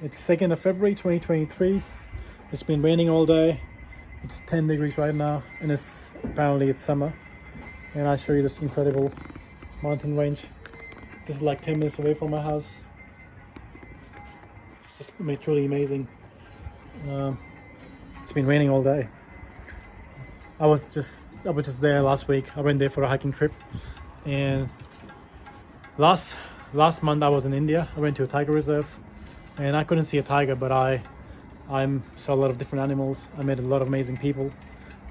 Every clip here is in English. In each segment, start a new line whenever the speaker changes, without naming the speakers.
It's 2nd of February 2023. It's been raining all day. It's 10 degrees right now, and apparently it's summer. And I'll show you this incredible mountain range. This is like 10 minutes away from my house. It's just truly amazing. It's been raining all day. I was just there last week. I went there for a hiking trip, and last month I was in India. I went to a tiger reserve, and I couldn't see a tiger, but I saw a lot of different animals. I met a lot of amazing people,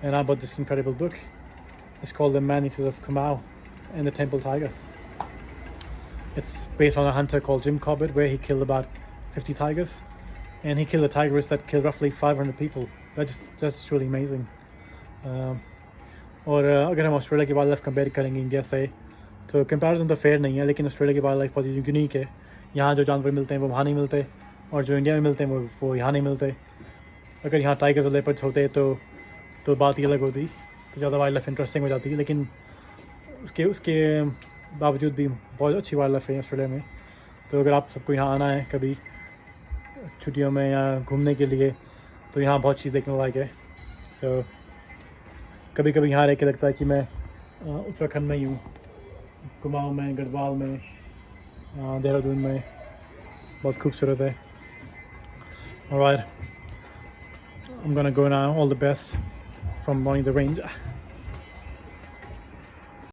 and I bought this incredible book. It's called The Manifest of Kamau and the Temple Tiger. It's based on a hunter called Jim Corbett, where he killed about 50 tigers, and he killed a tigress that killed roughly 500 people. That's truly amazing. और अगर हम Australia की wild life compare करेंगे India से, तो comparison तो fair नहीं है, लेकिन ऑस्ट्रेलिया की वाइल्ड लाइफ बहुत यूनिक है. यहाँ जो जानवर मिलते हैं वो वहाँ नहीं मिलते, और जो इंडिया में मिलते हैं वो यहाँ नहीं मिलते. अगर यहाँ टाइगर्स और लेपर्ड्स होते तो बात ही अलग होती, तो ज़्यादा वाइल्ड लाइफ इंटरेस्टिंग हो जाती है. लेकिन उसके बावजूद भी बहुत अच्छी वाइल्ड लाइफ है ऑस्ट्रेलिया में. तो अगर आप सबको यहाँ आना है कभी छुट्टियों में या घूमने के लिए, तो यहाँ बहुत चीज़ देखने लायक है. तो कभी कभी यहाँ रह के लगता है कि मैं उत्तराखंड में ही हूँ, कुमाऊँ में, गढ़वाल में, देहरादून में. बहुत खूबसूरत है. Alright, I'm gonna go now. All the best from RoniTheRanger.